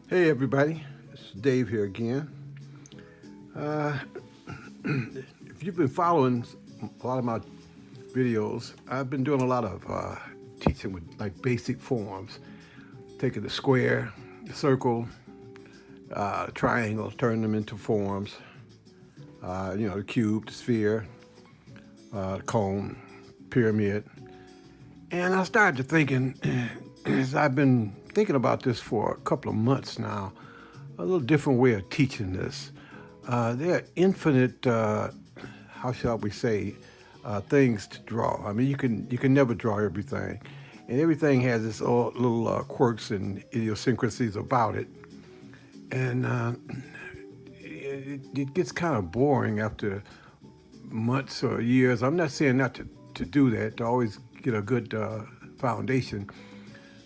Hey everybody, it's Dave here again. Uh, if you've been following a lot of my videos, I've been doing a lot of teaching with like basic forms, taking the square, the circle, triangle, turning them into forms. The cube, the sphere, the cone, pyramid. And I started thinking, as I've been thinking about this for a couple of months now, a little different way of teaching this. There are infinite, how shall we say, things to draw. I mean, you can never draw everything, and everything has its own little quirks and idiosyncrasies about it, and it gets kind of boring after months or years. I'm not saying not to do that, to always get a good foundation.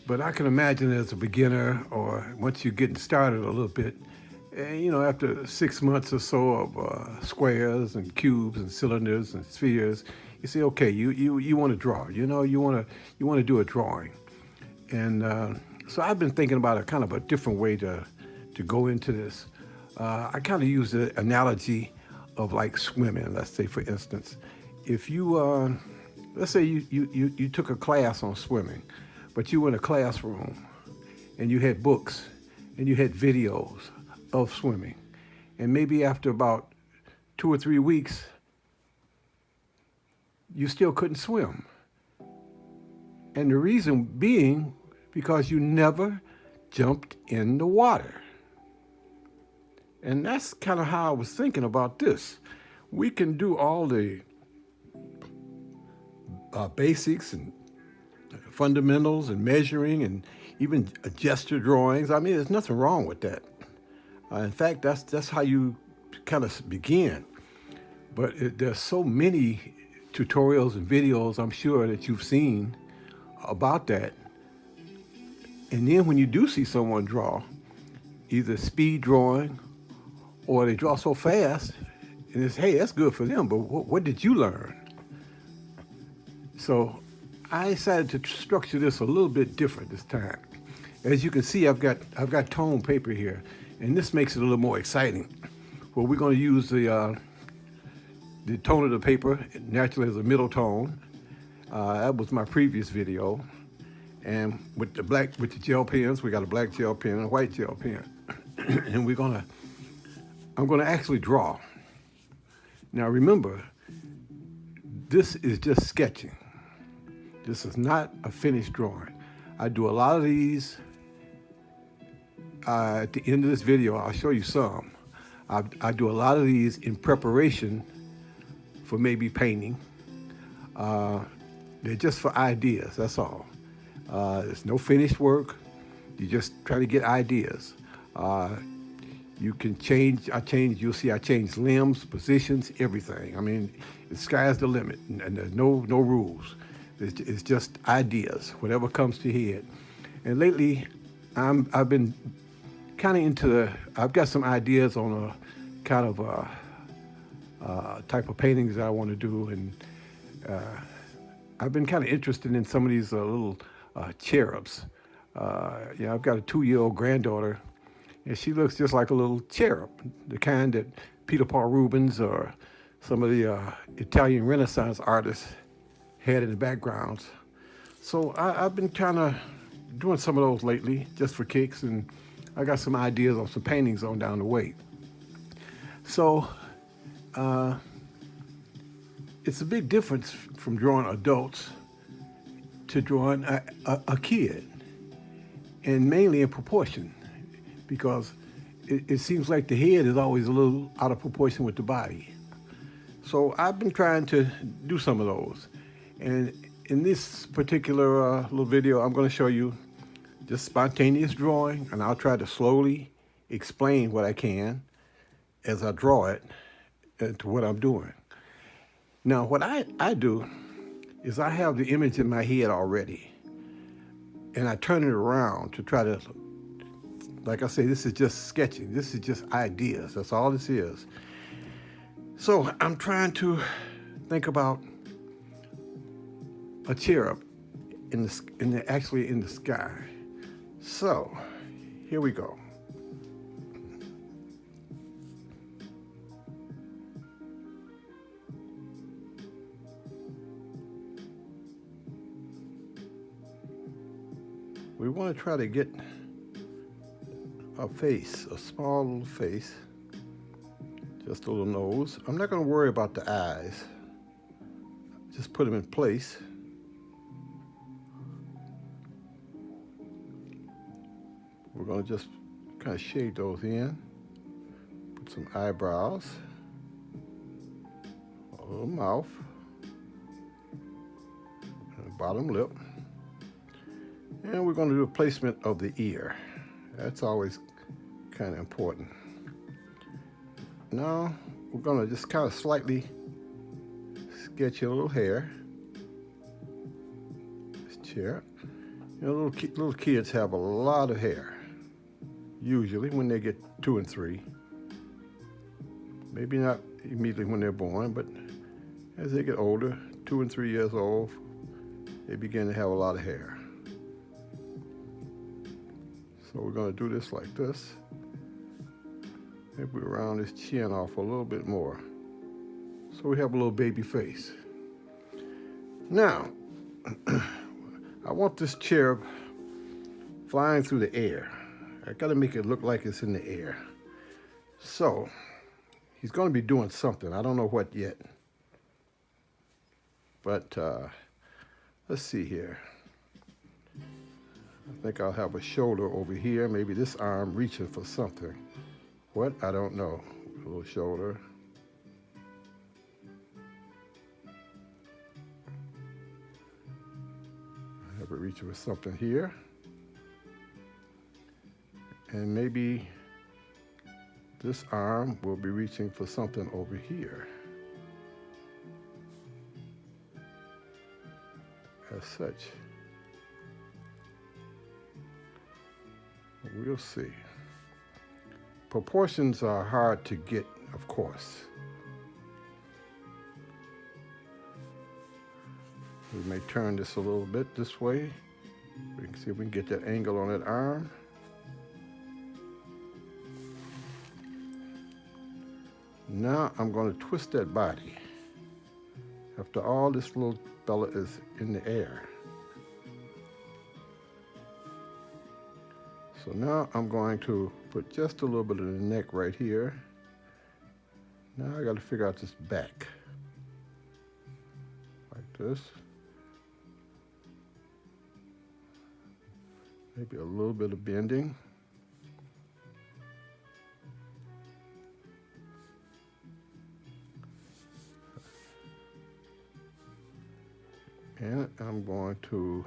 But I can imagine as a beginner or once you're getting started a little bit, after 6 months or so of squares and cubes and cylinders and spheres, you say, okay, you want to draw. You want to do a drawing. And so I've been thinking about a kind of a different way to go into this. I kind of use the analogy of like swimming. Let's say, for instance, if you, let's say you took a class on swimming, but you were in a classroom and you had books and you had videos of swimming. And maybe after about 2 or 3 weeks, you still couldn't swim. And the reason being because you never jumped in the water. And that's kind of how I was thinking about this. We can do all the basics and fundamentals and measuring and even gesture drawings. I mean, there's nothing wrong with that. In fact, that's how you kind of begin. But there's so many tutorials and videos I'm sure that you've seen about that. And then when you do see someone draw, either speed drawing or they draw so fast, and it's, hey, that's good for them, but what did you learn? So I decided to structure this a little bit different this time. As you can see, I've got tone paper here, and this makes it a little more exciting. Well, we're going to use the tone of the paper naturally as a middle tone. That was my previous video, and with the gel pens, we got a black gel pen and a white gel pen, and I'm gonna actually draw. Now remember, this is just sketching. This is not a finished drawing. I do a lot of these. At the end of this video, I'll show you some. I do a lot of these in preparation for maybe painting. They're just for ideas, that's all. There's no finished work. You just try to get ideas. You can you'll see I change limbs, positions, everything. I mean, the sky's the limit, and there's no rules. It's just ideas, whatever comes to head. And lately, I've been kind of I've got some ideas on a kind of type of paintings that I want to do, and I've been kind of interested in some of these little cherubs. I've got a 2-year-old granddaughter, and she looks just like a little cherub, the kind that Peter Paul Rubens or some of the Italian Renaissance artists had in the backgrounds. So I've been kind of doing some of those lately, just for kicks, and I got some ideas on some paintings on down the way. So it's a big difference from drawing adults to drawing a kid, and mainly in proportion, because it seems like the head is always a little out of proportion with the body. So I've been trying to do some of those. And in this particular little video, I'm going to show you just spontaneous drawing, and I'll try to slowly explain what I can as I draw it to what I'm doing. Now, what I do is I have the image in my head already, and I turn it around to try to, like I say, this is just sketching. This is just ideas. That's all this is. So I'm trying to think about a cherub actually in the sky. So here we go. we want to try to get a face, a small little face, just a little nose. I'm not going to worry about the eyes. Just put them in place. We're going to just kind of shade those in. Put some eyebrows, a little mouth, and a bottom lip. And we're going to do a placement of the ear. That's always kind of important. Now we're going to just kind of slightly sketch a little hair. This chair. You know, little kids have a lot of hair. Usually when they get 2 and 3. Maybe not immediately when they're born, but as they get older, 2 and 3 years old, they begin to have a lot of hair. So we're going to do this like this. Maybe we round his chin off a little bit more. So we have a little baby face. Now, I want this cherub flying through the air. I got to make it look like it's in the air. So, he's going to be doing something. I don't know what yet. But let's see here. I think I'll have a shoulder over here. Maybe this arm reaching for something. What? I don't know. A little shoulder. I have it reaching for something here. And maybe this arm will be reaching for something over here. As such. We'll see. Proportions are hard to get, of course. We may turn this a little bit this way. We can see if we can get that angle on that arm. Now I'm going to twist that body. After all, this little fella is in the air. So now I'm going to put just a little bit of the neck right here. Now I got to figure out this back. Like this. Maybe a little bit of bending. And I'm going to,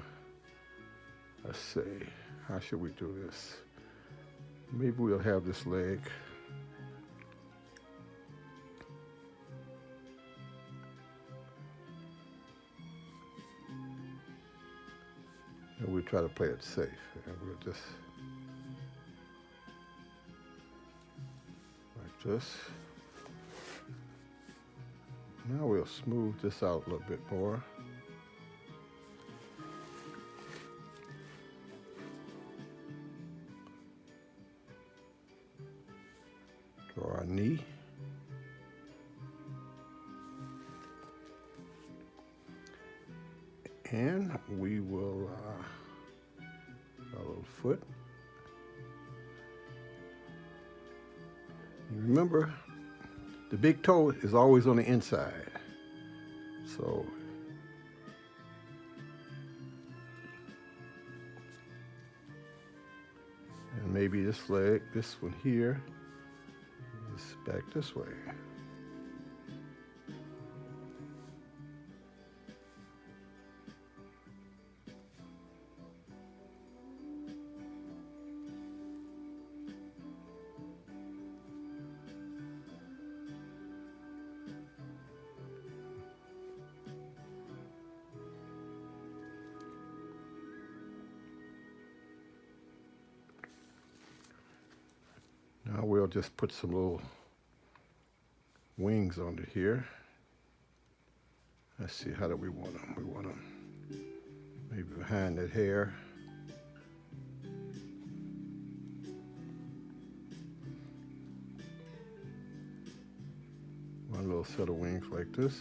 let's see, how should we do this? Maybe we'll have this leg. And we'll try to play it safe. And we'll just, like this. Now we'll smooth this out a little bit more. Draw our knee. And we will, our little foot. You remember, the big toe is always on the inside. So, and maybe this leg, this one here, back this way. Now we'll just put some little wings under here. Let's see, how do we want them? We want them maybe behind that hair. One little set of wings like this.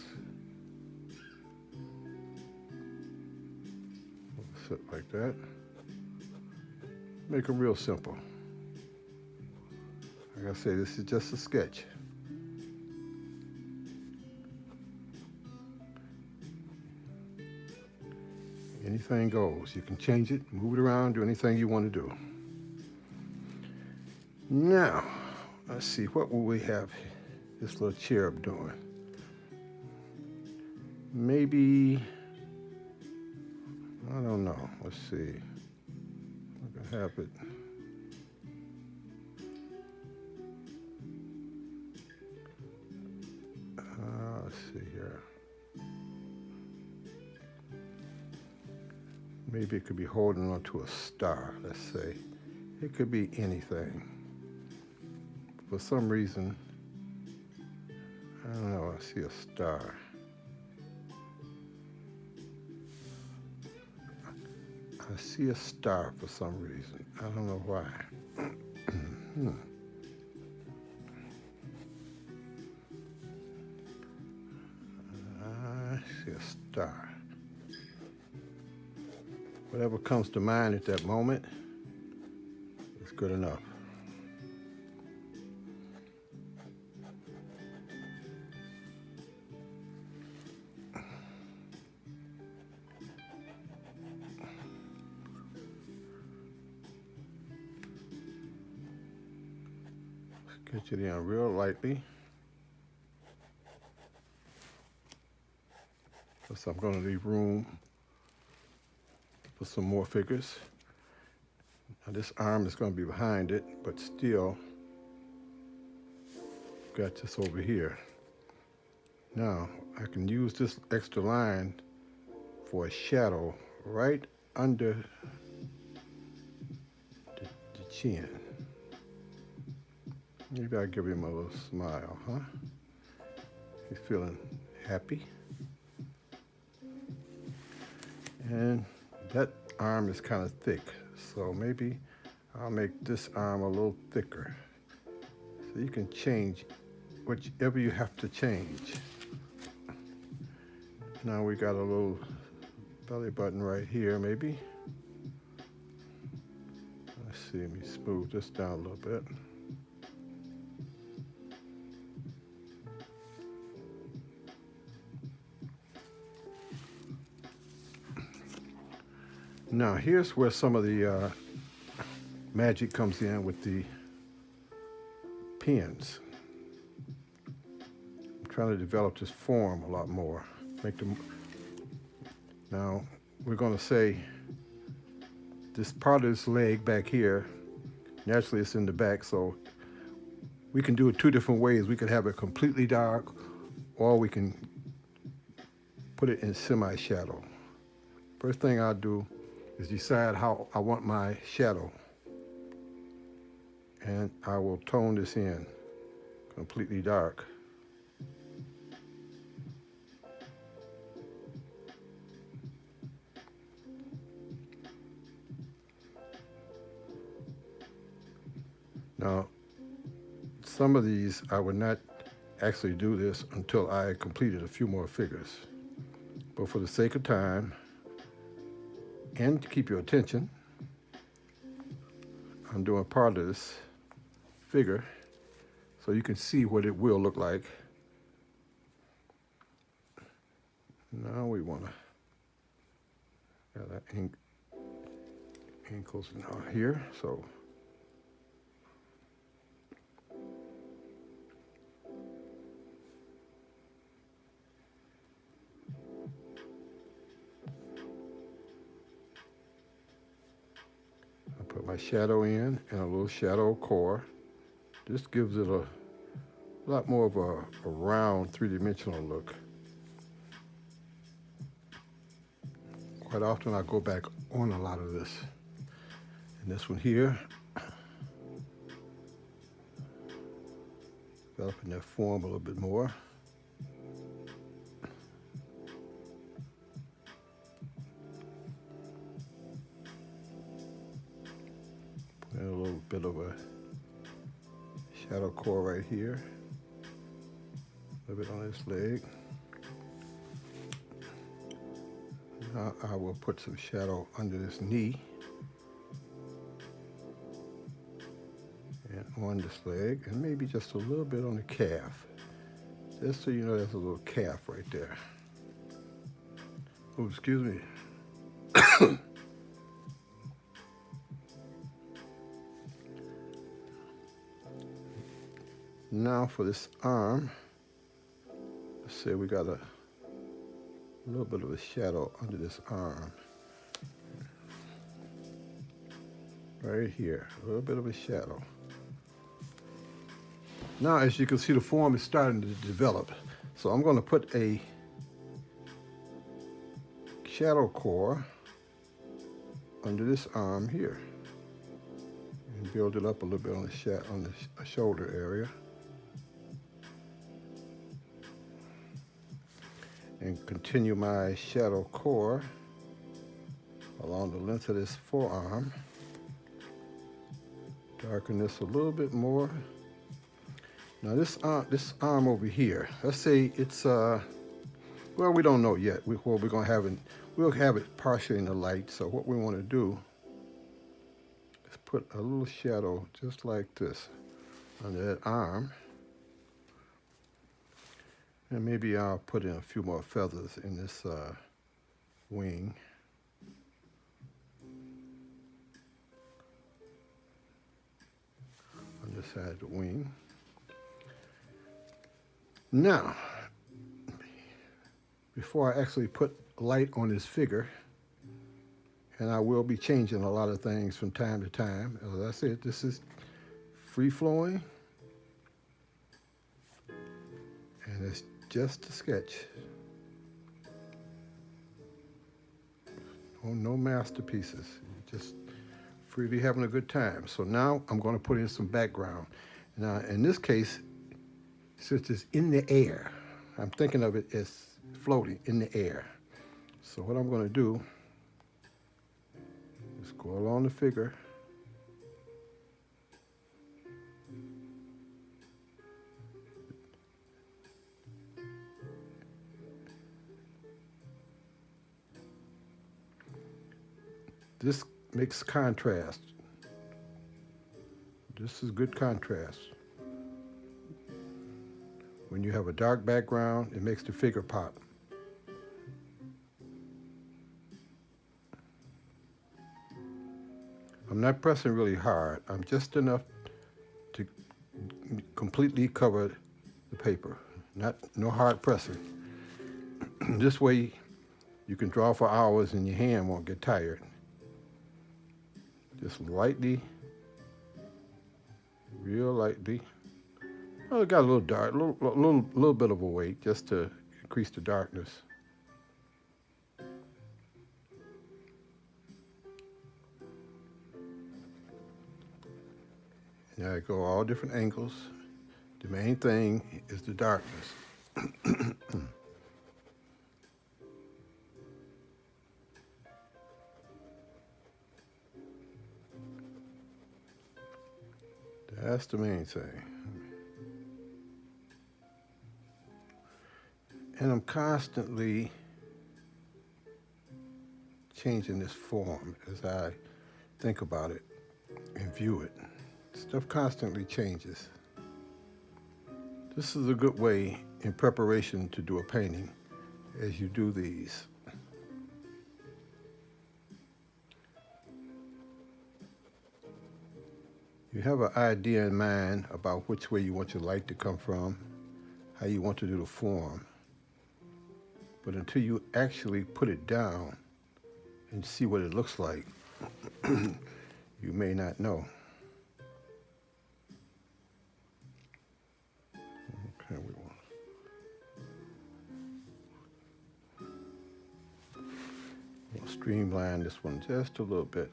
We'll sit like that. Make them real simple. Like I say, this is just a sketch. Anything goes. You can change it, move it around, do anything you want to do. Now, let's see, what will we have this little cherub doing? Maybe, I don't know. Let's see. I can have it. Let's see here. Maybe it could be holding onto a star, let's say. It could be anything. For some reason, I don't know, I see a star. I see a star for some reason. I don't know why. I see a star. Whatever comes to mind at that moment is good enough. Sketch it in real lightly. So I'm going to leave room for some more figures. Now this arm is going to be behind it, but still got this over here. Now I can use this extra line for a shadow right under the chin. Maybe I'll give him a little smile, huh? He's feeling happy. And that arm is kind of thick, so maybe I'll make this arm a little thicker. So you can change whichever you have to change. Now we got a little belly button right here, maybe. Let's see, let me smooth this down a little bit. Now here's where some of the magic comes in with the pens. I'm trying to develop this form a lot more. Now we're going to say this part of this leg back here, naturally it's in the back, so we can do it two different ways. We could have it completely dark, or we can put it in semi-shadow. First thing I'll do is decide how I want my shadow. And I will tone this in completely dark. Now, some of these I would not actually do this until I completed a few more figures. But for the sake of time, and to keep your attention, I'm doing part of this figure so you can see what it will look like. Now we want to got that ankles now here, so put my shadow in and a little shadow core. This gives it a lot more of a round three-dimensional look. Quite often I go back on a lot of this. And this one here, developing that form a little bit more. And a little bit of a shadow core right here. A little bit on this leg. Now I will put some shadow under this knee. on this leg and maybe just a little bit on the calf. Just so you know there's a little calf right there. Oh, excuse me. Now for this arm, let's say we got a little bit of a shadow under this arm. Right here, a little bit of a shadow. Now, as you can see, the form is starting to develop. So I'm going to put a shadow core under this arm here and build it up a little bit on the shoulder area. And continue my shadow core along the length of this forearm. Darken this a little bit more. Now this arm over here, let's say it's well, we don't know yet. We'll have it partially in the light. So what we want to do is put a little shadow just like this under that arm. And maybe I'll put in a few more feathers in this wing. On this side of the wing. Now, before I actually put light on this figure, and I will be changing a lot of things from time to time. As I said, this is free-flowing, and it's just a sketch. No masterpieces, just freely having a good time. So now I'm going to put in some background. Now, in this case, since it's in the air, I'm thinking of it as floating in the air. So what I'm going to do is go along the figure. This makes contrast. This is good contrast. When you have a dark background, it makes the figure pop. I'm not pressing really hard. I'm just enough to completely cover the paper. No hard pressing. This way you can draw for hours and your hand won't get tired. Just lightly, real lightly. Oh, it got a little dark, little bit of a weight just to increase the darkness. Now I go all different angles. The main thing is the darkness. That's the main thing. And I'm constantly changing this form as I think about it and view it. Stuff constantly changes. This is a good way in preparation to do a painting as you do these. You have an idea in mind about which way you want your light to come from, how you want to do the form. But until you actually put it down and see what it looks like, you may not know. Okay, we'll streamline this one just a little bit.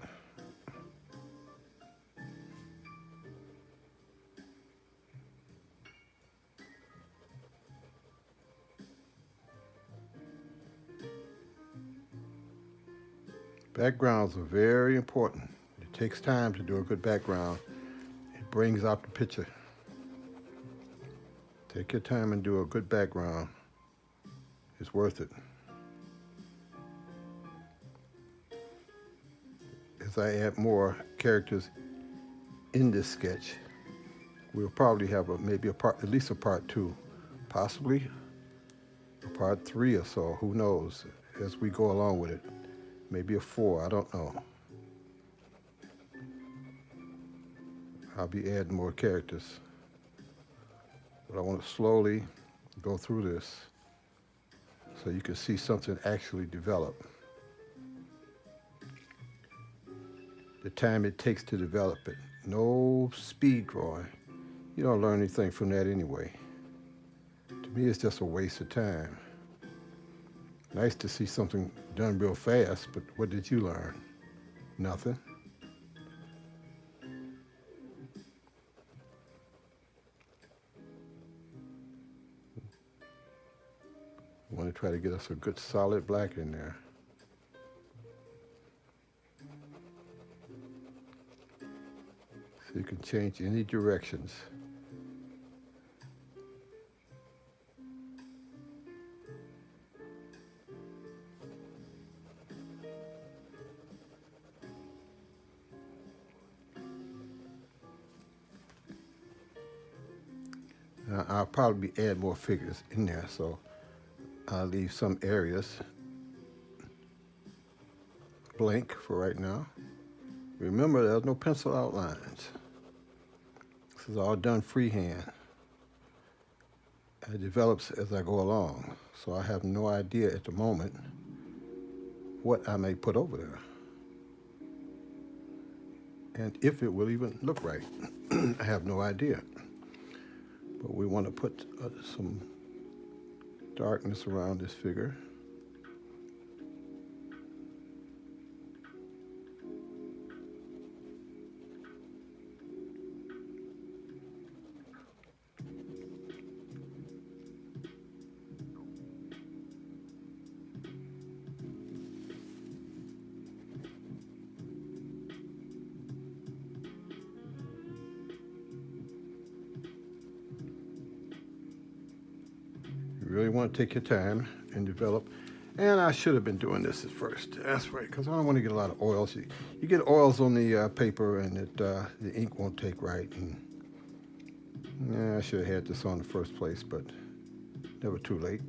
Backgrounds are very important. It takes time to do a good background. It brings out the picture. Take your time and do a good background. It's worth it. As I add more characters in this sketch, We'll probably have maybe a part, at least a part two, possibly a part three or so. Who knows? As we go along with it, maybe a four. I don't know. I'll be adding more characters, but I want to slowly go through this so you can see something actually develop. The time it takes to develop it. No speed drawing. You don't learn anything from that anyway. To me, it's just a waste of time. Nice to see something done real fast, but what did you learn? Nothing. I want to try to get us a good solid black in there. So you can change any directions. Now, I'll probably add more figures in there, so I'll leave some areas blank for right now. Remember, there's no pencil outlines. This is all done freehand. It develops as I go along, so I have no idea at the moment what I may put over there and if it will even look right. I have no idea. But we want to put some darkness around this figure. You really want to take your time and develop. And I should have been doing this at first. That's right, because I don't want to get a lot of oils. You get oils on the paper, and the ink won't take right. And yeah, I should have had this on in the first place, but never too late.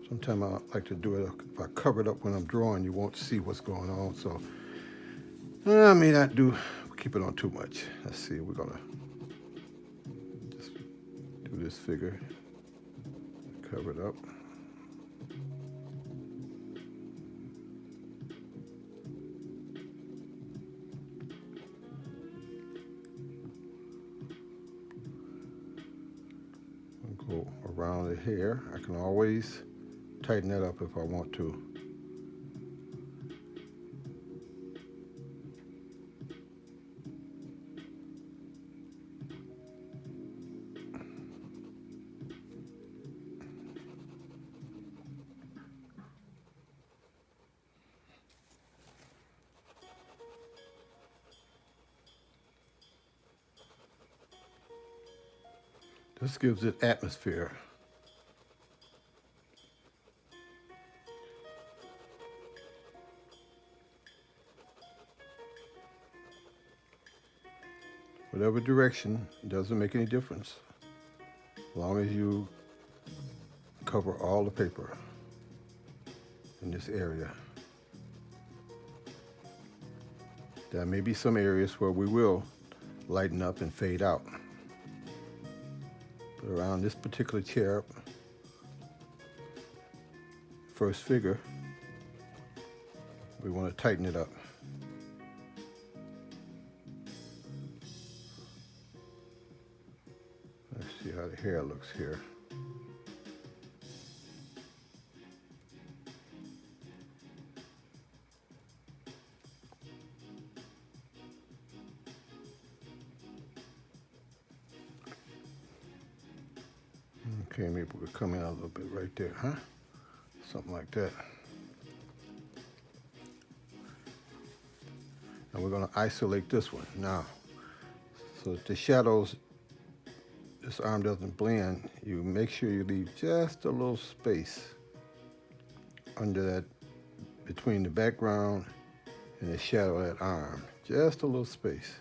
Sometimes I like to do it. If I cover it up when I'm drawing, you won't see what's going on. So I may not keep it on too much. Let's see. We're gonna just do this figure, cover it up. Go around the hair. I can always tighten that up if I want to. This gives it atmosphere. Whatever direction, it doesn't make any difference. As long as you cover all the paper in this area. There may be some areas where we will lighten up and fade out. But around this particular cherub, first figure, we want to tighten it up. Let's see how the hair looks here. Okay, maybe we could come in a little bit right there, huh? Something like that. And we're going to isolate this one now. So that the shadows, this arm doesn't blend, you make sure you leave just a little space under that, between the background and the shadow of that arm. Just a little space.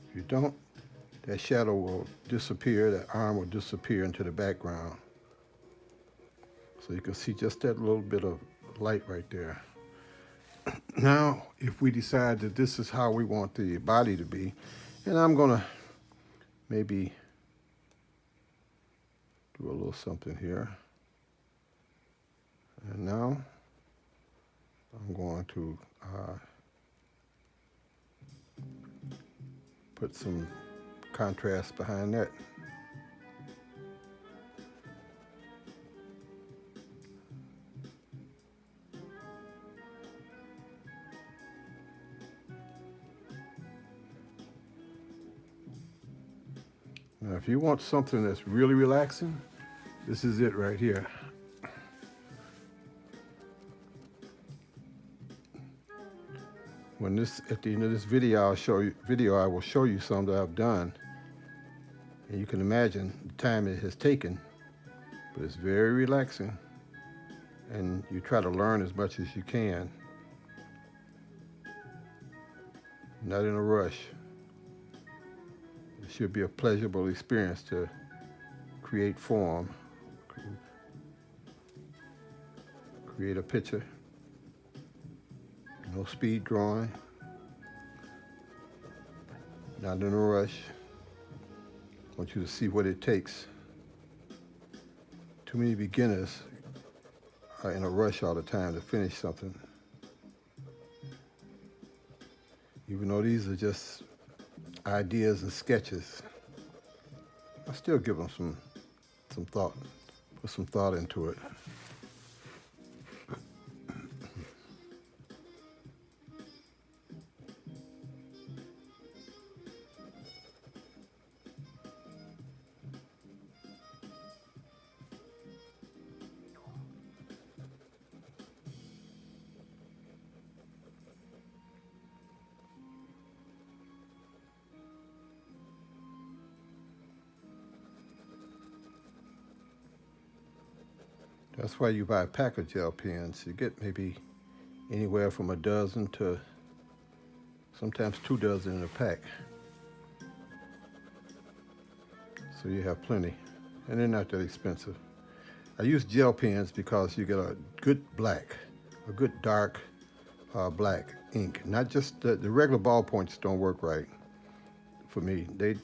If you don't, that shadow will disappear, that arm will disappear into the background. So you can see just that little bit of light right there. Now, if we decide that this is how we want the body to be, and I'm gonna maybe do a little something here. And now I'm going to put some contrast behind that. Now, if you want something that's really relaxing, this is it right here. When this, at the end of this video, I will show you some that I've done, and you can imagine the time it has taken, but it's very relaxing, and you try to learn as much as you can, not in a rush. It should be a pleasurable experience to create form, create a picture. No speed drawing, not in a rush. I want you to see what it takes. Too many beginners are in a rush all the time to finish something. Even though these are just ideas and sketches, I still give them some thought, put some thought into it. That's why you buy a pack of gel pens. You get maybe anywhere from a dozen to sometimes 2 dozen in a pack. So you have plenty, and they're not that expensive. I use gel pens because you get a good black, a good dark black ink. Not just the regular ballpoints don't work right for me. They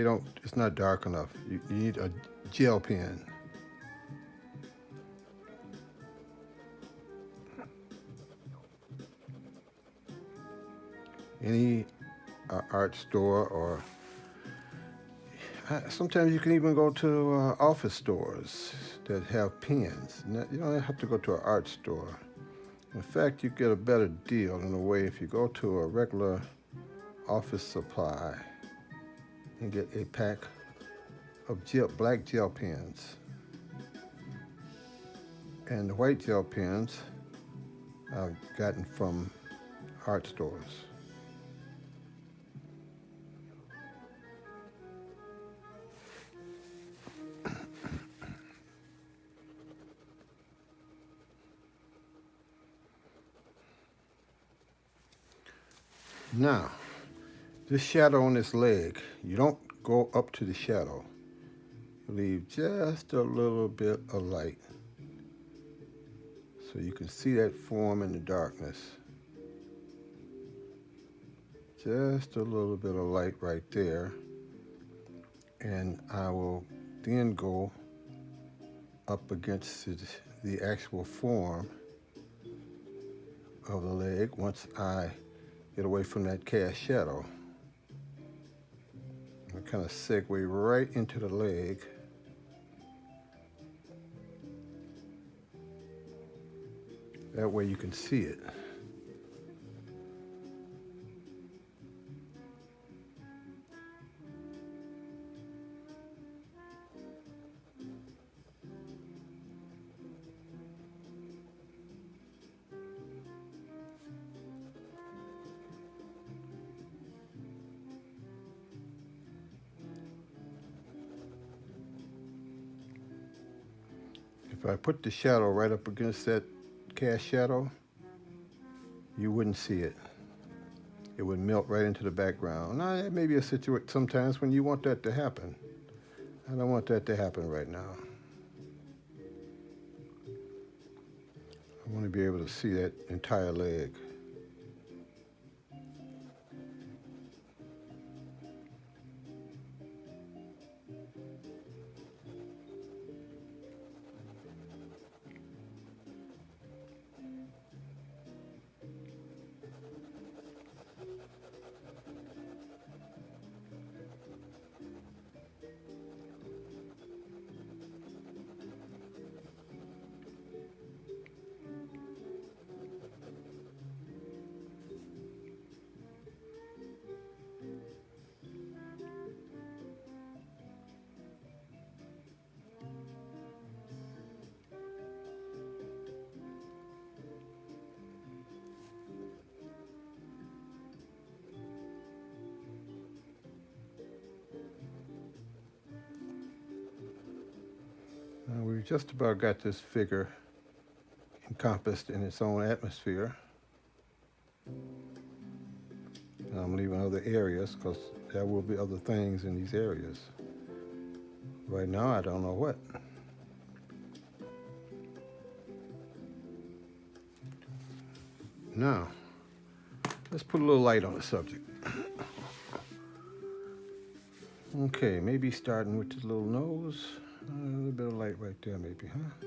don't, it's not dark enough. You need a gel pen. Any art store, or sometimes you can even go to office stores that have pens. You don't have to go to an art store. In fact, you get a better deal in a way if you go to a regular office supply and get a pack of black gel pens. And the white gel pens I've gotten from art stores. Now, this shadow on this leg, you don't go up to the shadow. You leave just a little bit of light so you can see that form in the darkness. Just a little bit of light right there. And I will then go up against the actual form of the leg once I get away from that cast shadow. I kind of segue right into the leg. That way you can see it. If I put the shadow right up against that cast shadow, you wouldn't see it. It would melt right into the background. Now, it may be a situation sometimes when you want that to happen. I don't want that to happen right now. I want to be able to see that entire leg. We've just about got this figure encompassed in its own atmosphere. And I'm leaving other areas because there will be other things in these areas. Right now, I don't know what. Now, let's put a little light on the subject. Okay, maybe starting with the little nose. A little bit of light right there, maybe, huh?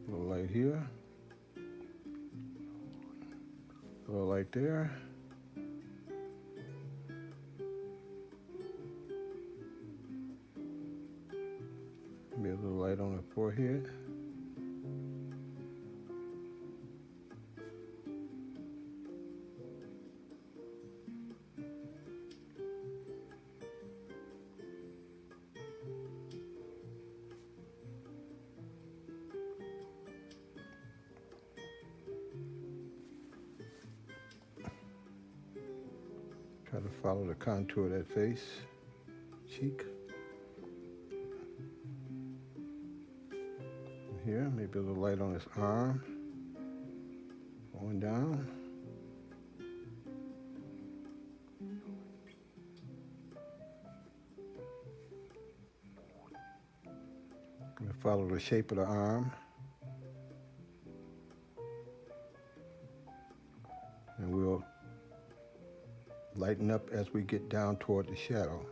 A little light here. A little light there. Maybe a little light on the forehead. Try to follow the contour of that face, cheek. And here, maybe a little light on his arm, going down. Gonna follow the shape of the arm. And we'll lighten up as we get down toward the shadow.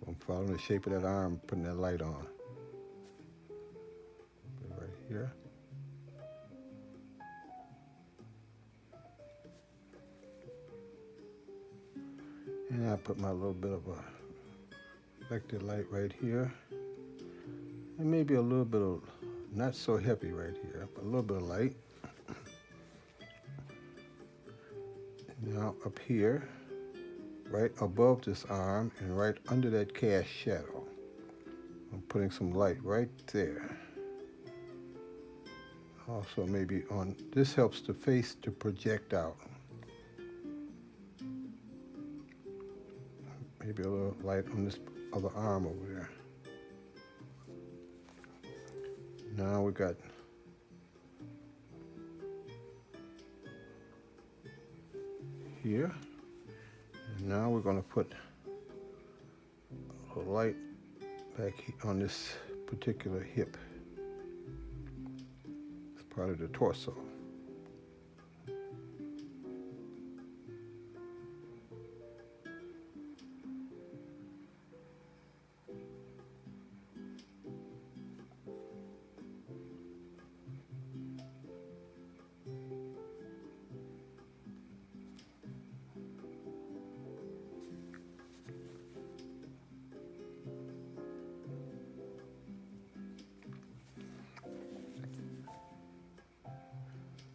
I'm following the shape of that arm, putting that light on. Right here. And I put my little bit of a reflected light right here. And maybe a little bit of, not so heavy right here, but a little bit of light. Now up here, right above this arm and right under that cast shadow, I'm putting some light right there. Also maybe on, this helps the face to project out. Maybe a little light on this other arm over there. Now we got here. And now we're going to put a light back on this particular hip. It's part of the torso.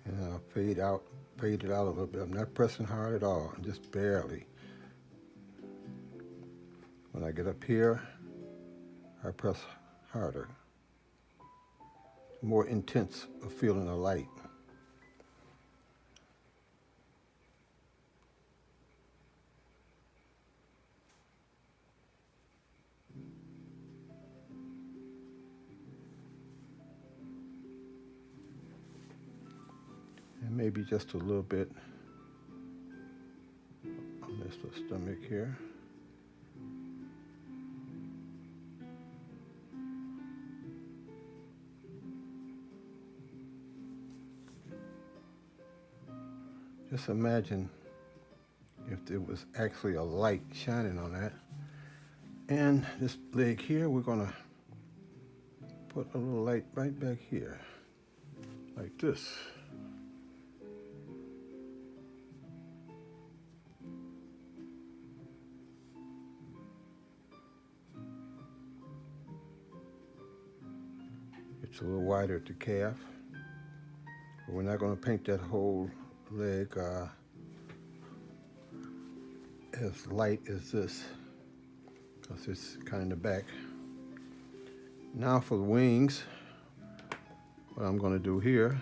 And I'll fade it out a little bit. I'm not pressing hard at all, just barely. When I get up here, I press harder. More intense of feeling the light. maybe just a little bit on this stomach here. Just imagine if there was actually a light shining on that. And this leg here, we're gonna put a little light right back here, like this. It's a little wider at the calf, but we're not gonna paint that whole leg as light as this, because it's kind of in the back. Now for the wings, what I'm going to do here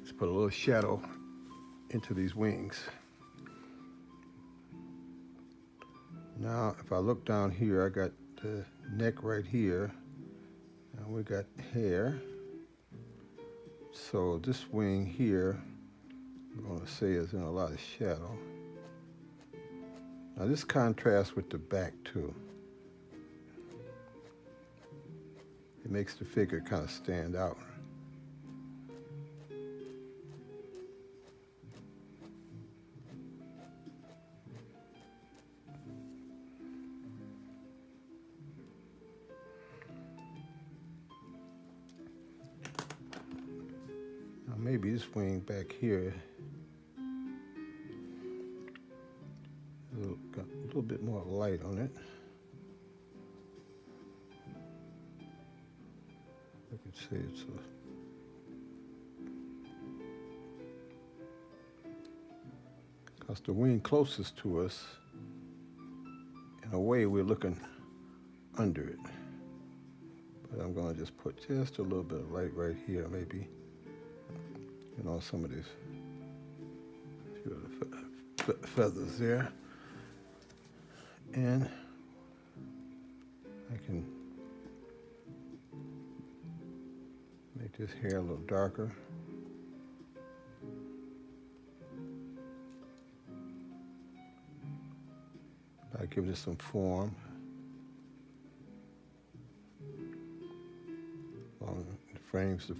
is put a little shadow into these wings. Now if I look down here, I got the neck right here, and we got hair. So this wing here, I'm going to say is in a lot of shadow. Now this contrasts with the back too. It makes the figure kind of stand out. Now maybe this wing back here got a little bit more light on it. I could say it's because the wing closest to us, in a way, we're looking under it. But I'm going to just put just a little bit of light right here, maybe, some of these few of the feathers there. And I can make this hair a little darker. I give this some form. It frames the,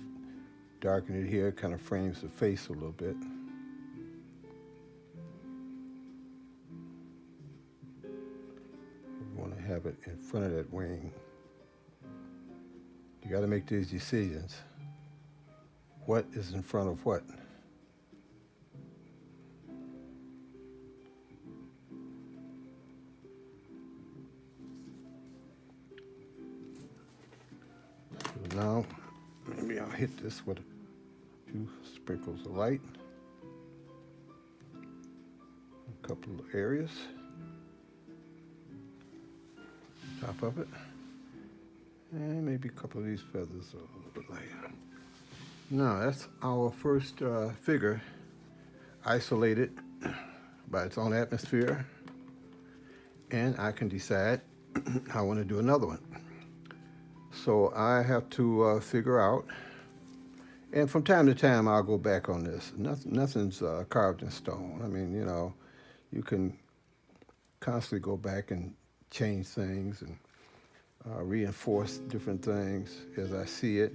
darken it here, kind of frames the face a little bit. Have it in front of that wing. You got to make these decisions. What is in front of what? So now, maybe I'll hit this with a few sprinkles of light. A couple of areas. Top of it, and maybe a couple of these feathers a little bit lighter. Now that's our first figure, isolated by its own atmosphere, and I can decide I want to do another one. So I have to figure out, and from time to time I'll go back on this. Nothing's carved in stone. I mean, you can constantly go back and change things and reinforce different things as I see it.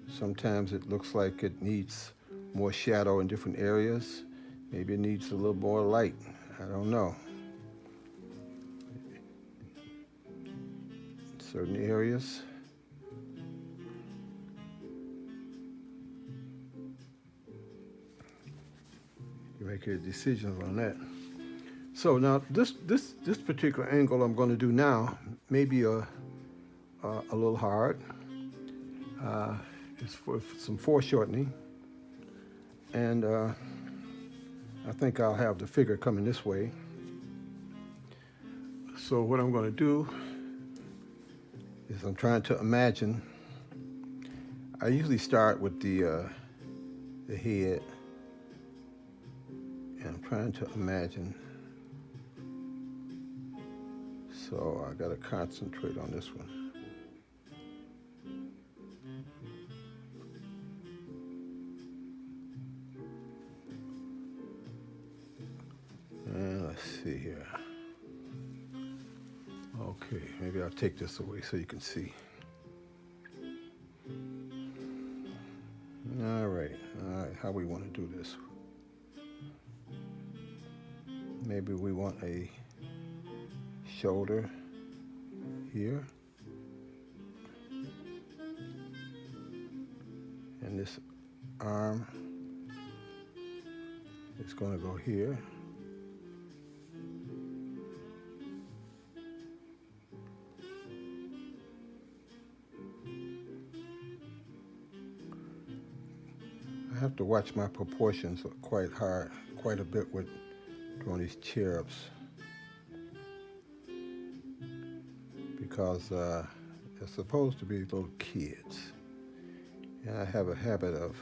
Sometimes it looks like it needs more shadow in different areas. Maybe it needs a little more light. I don't know. In certain areas. You make your decisions on that. So now this particular angle I'm going to do now may be a little hard. It's for some foreshortening, and I think I'll have the figure coming this way. So what I'm going to do is I'm trying to imagine. I usually start with the head, and I'm trying to imagine. So I got to concentrate on this one. see here. Okay, maybe I'll take this away so you can see. All right, how we want to do this? Maybe we want a shoulder here. And this arm is going to go here. I have to watch my proportions quite a bit with doing these chair-ups, because they're supposed to be little kids. And I have a habit of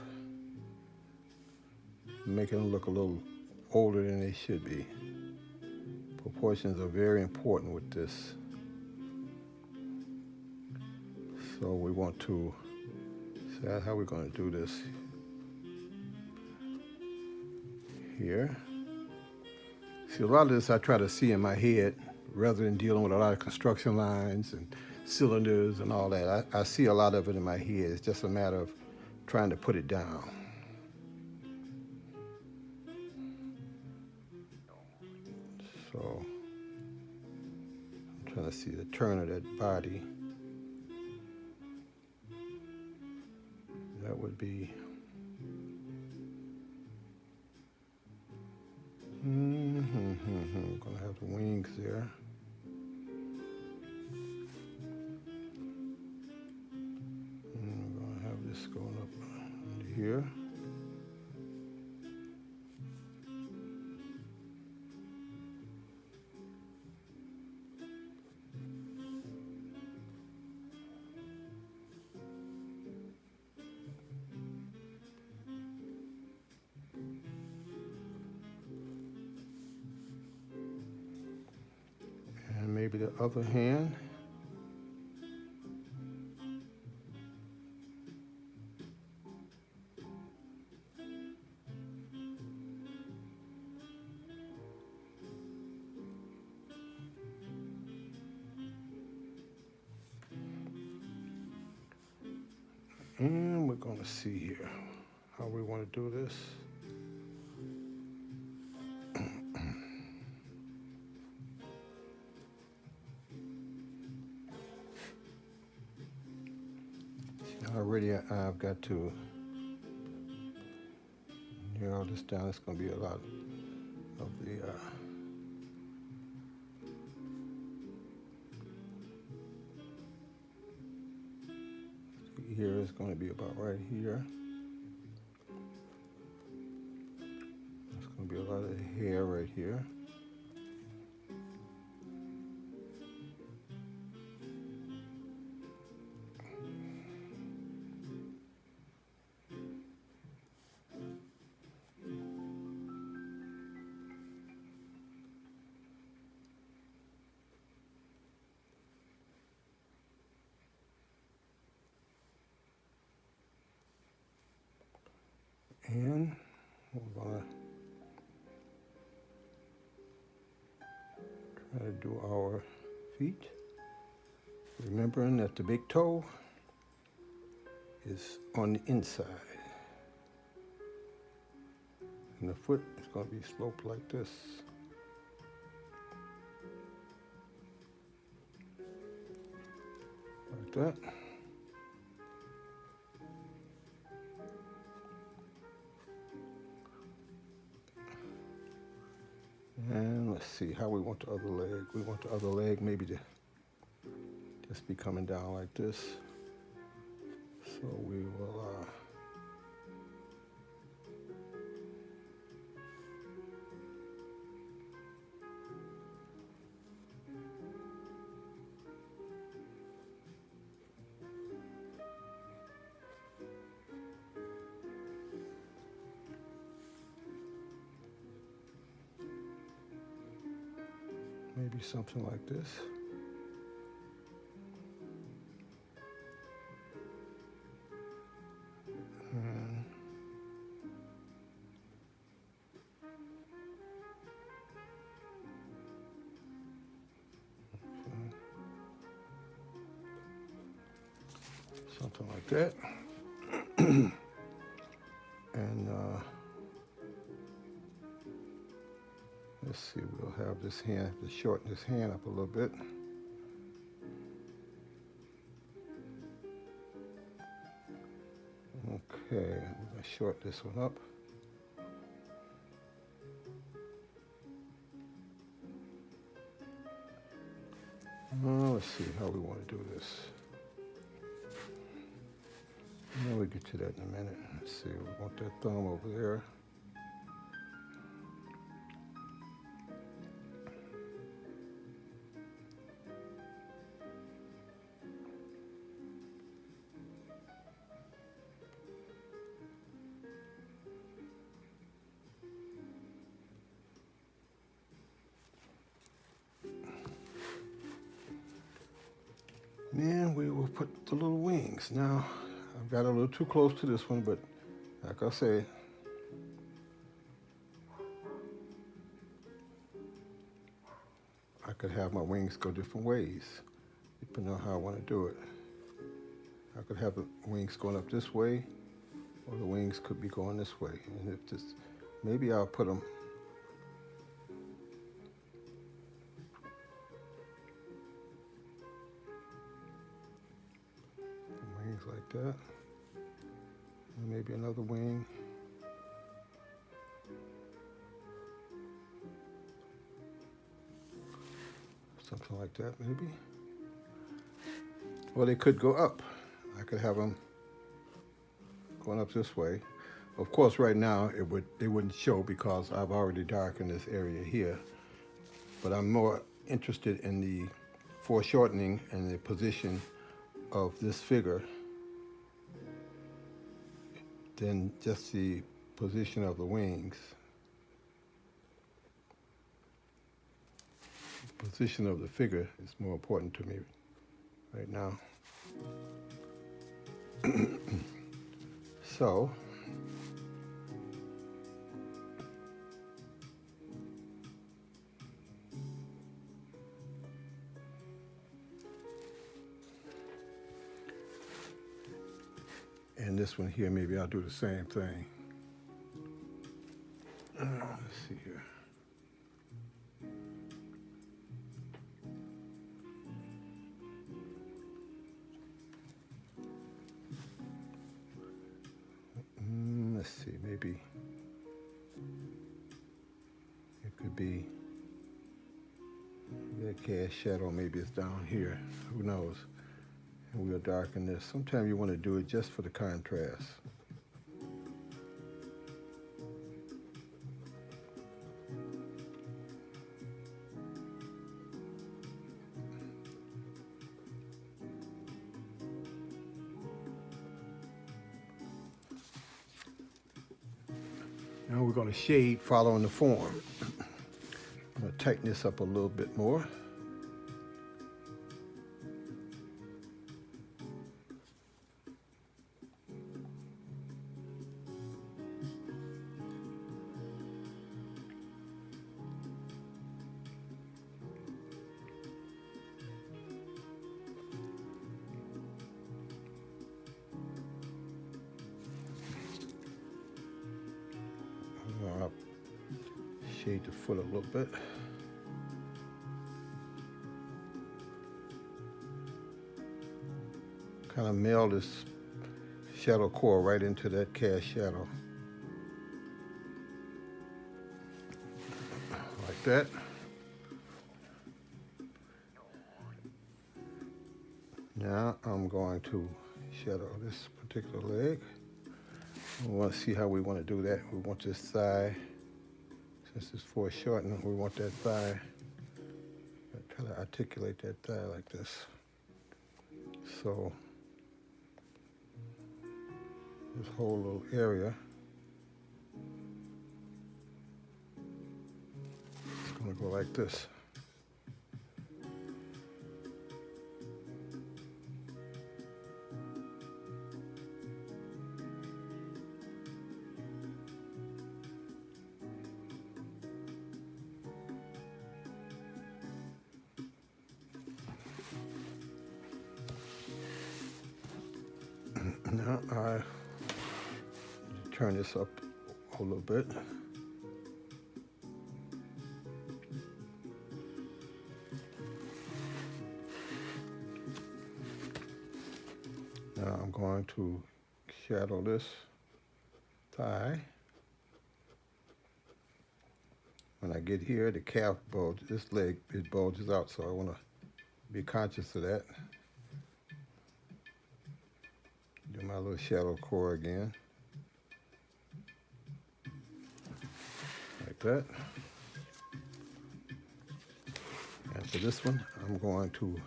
making them look a little older than they should be. Proportions are very important with this. So we want to see how we're going to do this here. See, a lot of this I try to see in my head rather than dealing with a lot of construction lines and cylinders and all that. I see a lot of it in my head. It's just a matter of trying to put it down. So I'm trying to see the turn of that body. That would be gonna have the wings there. And we're gonna have this going up into here. And maybe the other hand. And we're going to see here how we want to do this. Already I've got to narrow this down. It's going to be a lot of the here is going to be about right here. There's going to be a lot of hair right here. And we're going to try to do our feet, remembering that the big toe is on the inside. And the foot is going to be sloped like this. Like that. And let's see how we want the other leg. We want the other leg maybe to just be coming down like this. So we will maybe something like this. And something like that. And let's see, we'll have this hand, to shorten this hand up a little bit. Okay, we're going to shorten this one up. Let's see how we want to do this. We'll get to that in a minute. Let's see, we want that thumb over there. Then we will put the little wings. Now, I've got a little too close to this one, but like I said, I could have my wings go different ways, depending on how I want to do it. I could have the wings going up this way, or the wings could be going this way. And if this, maybe I'll put them wings like that. And maybe another wing. Something like that, maybe. Or they could go up. I could have them going up this way. Of course, right now they wouldn't show because I've already darkened this area here. But I'm more interested in the foreshortening and the position of this figure than just the position of the wings. The position of the figure is more important to me right now. So, and this one here, maybe I'll do the same thing. Let's see here. Let's see, maybe it could be that cast shadow, maybe it's down here, who knows? And we'll darken this. Sometimes you want to do it just for the contrast. Now we're going to shade following the form. I'm going to tighten this up a little bit more. Shade the foot a little bit. Kind of meld this shadow core right into that cast shadow. Like that. Now I'm going to shadow this particular leg. We want to see how we want to do that. We want this thigh. Since it's foreshortened, we want that thigh. Try to articulate that thigh like this. So this whole little area is going to go like this. I turn this up a little bit. Now I'm going to shadow this thigh. When I get here, the calf bulges, this leg, it bulges out, so I want to be conscious of that. Do my little shadow core again. Like that. And for this one, I'm going to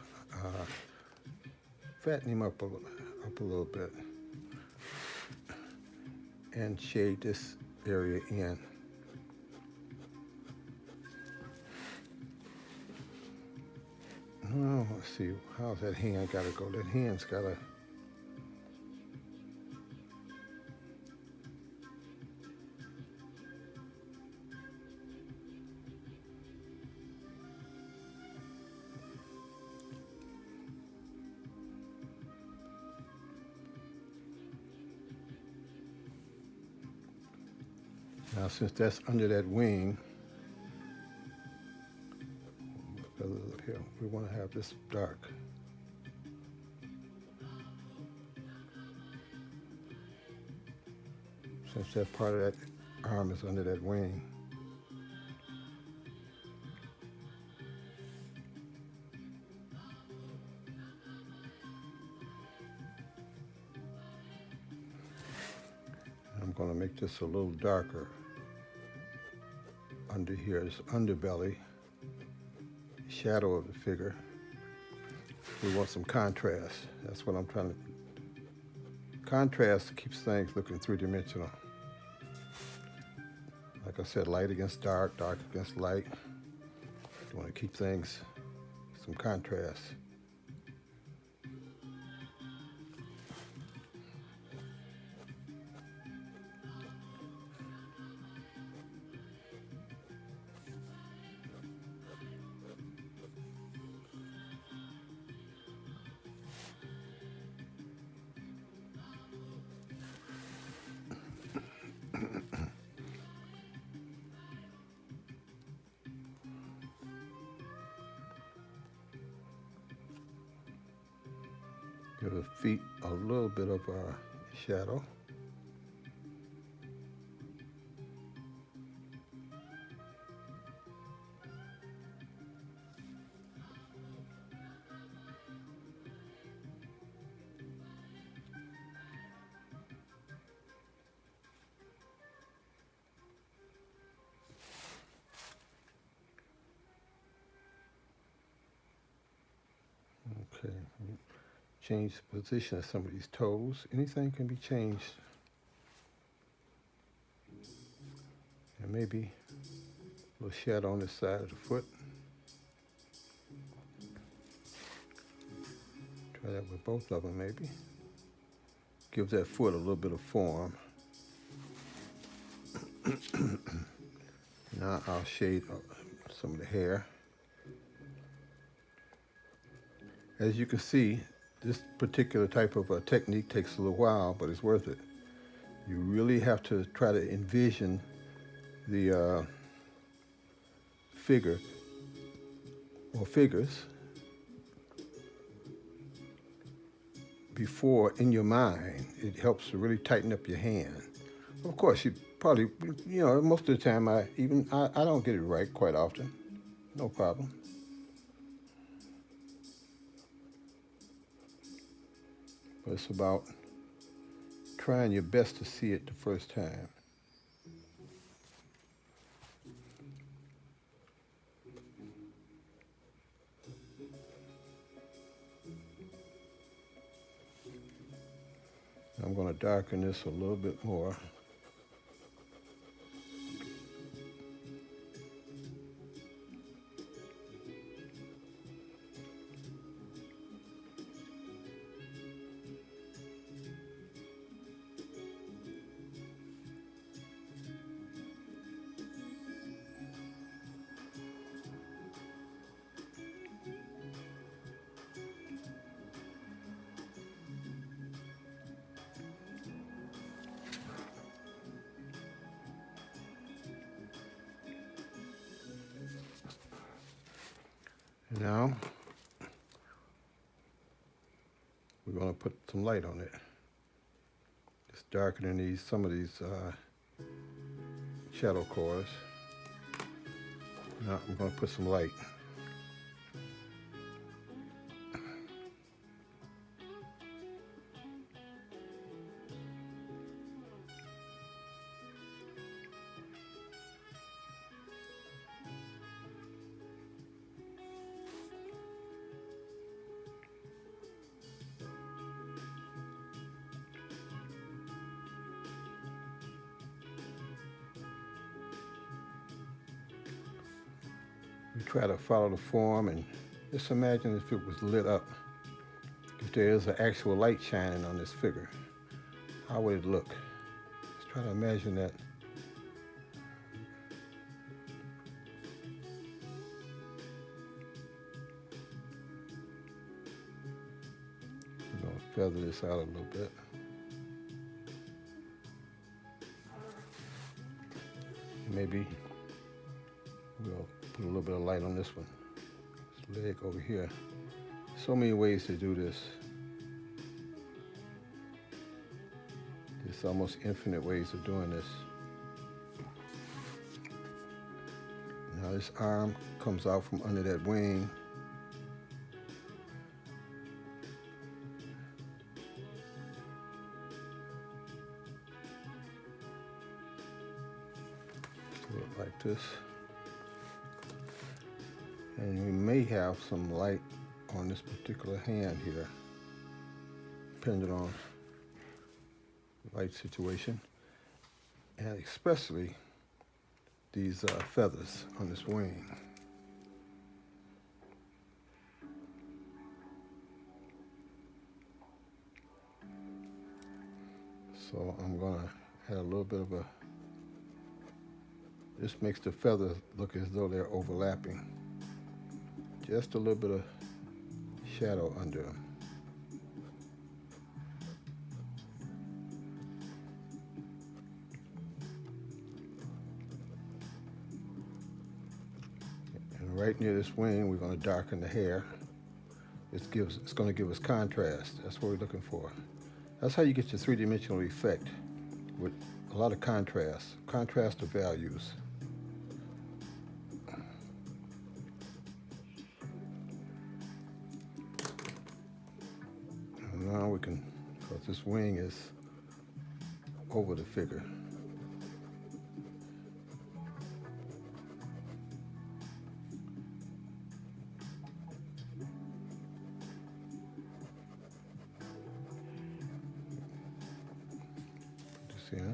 fatten him up a little bit and shade this area in. Oh, let's see, how's that hand gotta go? That hand's gotta. Now, since that's under that wing, here, we want to have this dark. Since that part of that arm is under that wing. I'm going to make this a little darker under here, this underbelly, shadow of the figure. We want some contrast. That's what I'm trying to. Contrast keeps things looking three-dimensional. Like I said, light against dark, dark against light. You want to keep things some contrast. Give the feet a little bit of a shadow. Okay. Change the position of some of these toes. Anything can be changed. And maybe a little shadow on this side of the foot. Try that with both of them, maybe. Give that foot a little bit of form. Now I'll shade some of the hair. As you can see, this particular type of technique takes a little while, but it's worth it. You really have to try to envision the figure or figures before in your mind. It helps to really tighten up your hand. Of course, you probably, most of the time I don't get it right quite often. No problem. But it's about trying your best to see it the first time. I'm going to darken this a little bit more. Now we're going to put some light on it. Just darkening some of these shadow colors. Now I'm going to put some light. We try to follow the form and just imagine if it was lit up. If there is an actual light shining on this figure, how would it look? Let's try to imagine that. We're going to feather this out a little bit. Maybe we'll put a little bit of light on this one. This leg over here. So many ways to do this. There's almost infinite ways of doing this. Now this arm comes out from under that wing. Look like this. And we may have some light on this particular hand here, depending on the light situation, and especially these feathers on this wing. So I'm gonna add a little bit of this makes the feathers look as though they're overlapping. Just a little bit of shadow under them. And right near this wing, we're going to darken the hair. It's going to give us contrast. That's what we're looking for. That's how you get your three-dimensional effect, with a lot of contrast of values. Now we can, because this wing is over the figure. You see, huh?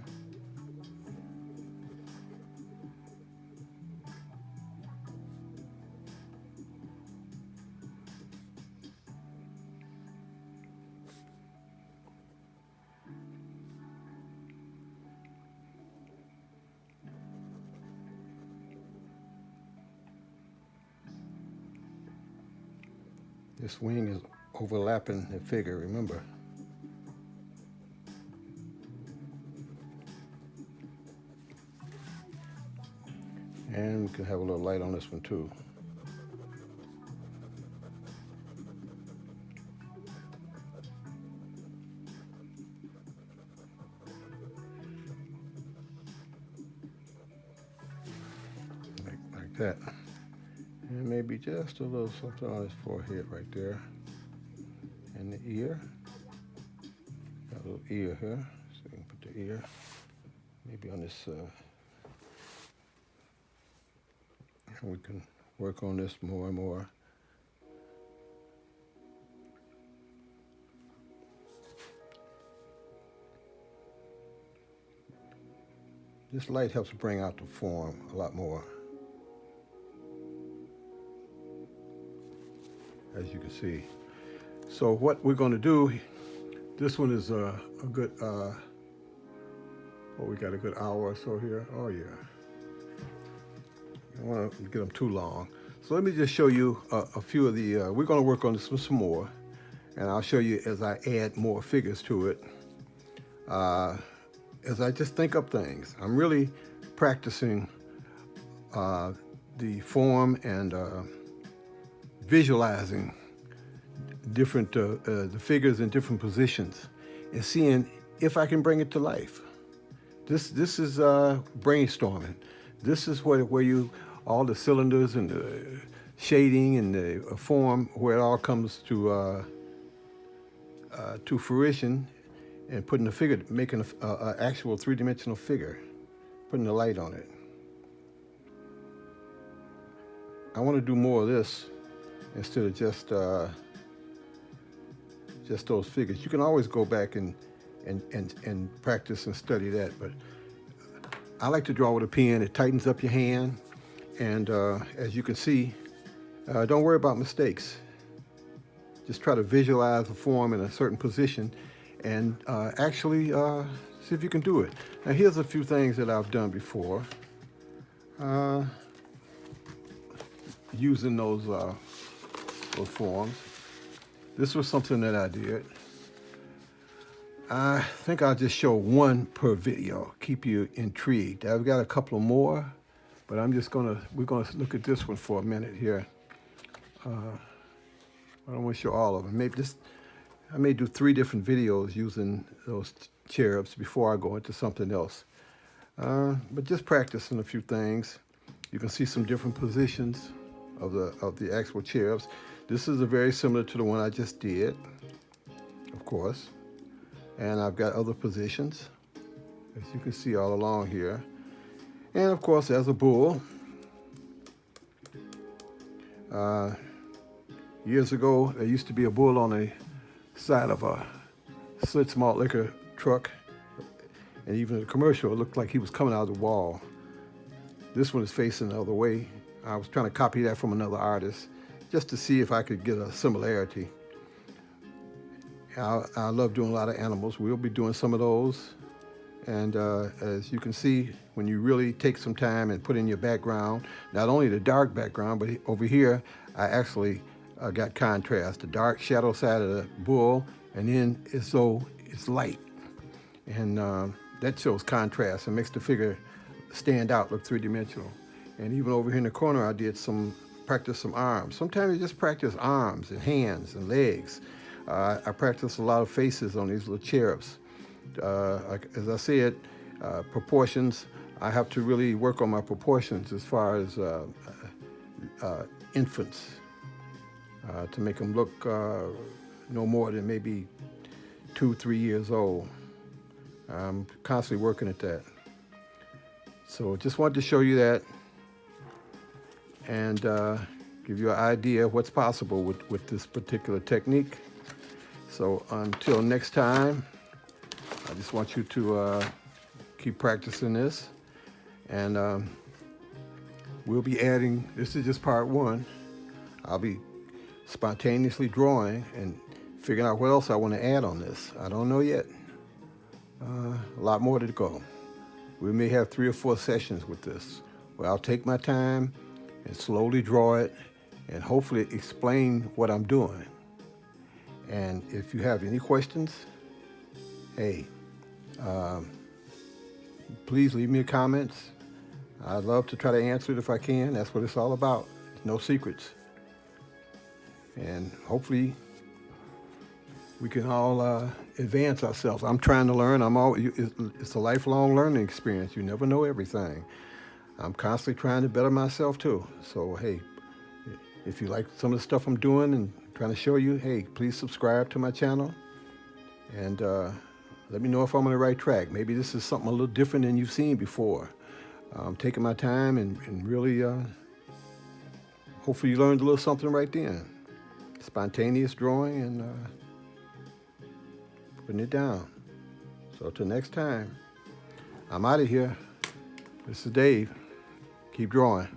This wing is overlapping the figure, remember. And we can have a little light on this one too. Like that. And maybe just a little something on his forehead right there. And the ear. Got a little ear here. So we can put the ear maybe on this. We can work on this more and more. This light helps bring out the form a lot more, as you can see. So what we're going to do, this one is a good, we got a good hour or so here. Oh yeah. I don't want to get them too long. So let me just show you a few of the, we're going to work on this some more, and I'll show you as I add more figures to it, as I just think up things. I'm really practicing the form and visualizing different the figures in different positions and seeing if I can bring it to life. This is brainstorming. This is where you all the cylinders and the shading and the form where it all comes to fruition, and putting the figure, making a actual three-dimensional figure, putting the light on it. I want to do more of this instead of just those figures. You can always go back and practice and study that, but I like to draw with a pen. It tightens up your hand, and as you can see, don't worry about mistakes. Just try to visualize a form in a certain position and actually see if you can do it. Now here's a few things that I've done before. Using those forms. This was something that I did. I think I'll just show one per video, keep you intrigued. I've got a couple more, but we're gonna look at this one for a minute here. I don't want to show all of them. I may do 3 different videos using those cherubs before I go into something else. But just practicing a few things. You can see some different positions of the actual cherubs. This is very similar to the one I just did, of course. And I've got other positions, as you can see all along here. And of course, as a bull. Years ago, there used to be a bull on the side of a Schlitz malt liquor truck, and even in the commercial, it looked like he was coming out of the wall. This one is facing the other way. I was trying to copy that from another artist, just to see if I could get a similarity. I love doing a lot of animals. We'll be doing some of those. And as you can see, when you really take some time and put in your background, not only the dark background, but over here, I actually got contrast, the dark shadow side of the bull, and then it's light. And that shows contrast and makes the figure stand out, look three-dimensional. And even over here in the corner, I did practice some arms. Sometimes you just practice arms and hands and legs. I practice a lot of faces on these little cherubs. As I said, proportions, I have to really work on my proportions as far as infants, to make them look no more than maybe 2-3 years old. I'm constantly working at that. So just wanted to show you that and give you an idea of what's possible with this particular technique. So until next time, I just want you to keep practicing this, and we'll be adding, this is just part 1. I'll be spontaneously drawing and figuring out what else I want to add on this. I don't know yet. A lot more to go. We may have 3 or 4 sessions with this, where I'll take my time and slowly draw it and hopefully explain what I'm doing. And if you have any questions, hey, please leave me comments. I'd love to try to answer it if I can. That's what it's all about. No secrets. And hopefully we can all advance ourselves. I'm trying to learn. It's a lifelong learning experience. You never know everything. I'm constantly trying to better myself too. So hey, if you like some of the stuff I'm doing and trying to show you, hey, please subscribe to my channel, and let me know if I'm on the right track. Maybe this is something a little different than you've seen before. I'm taking my time and really, hopefully you learned a little something right then. Spontaneous drawing and putting it down. So till next time, I'm out of here. This is Dave. Keep drawing.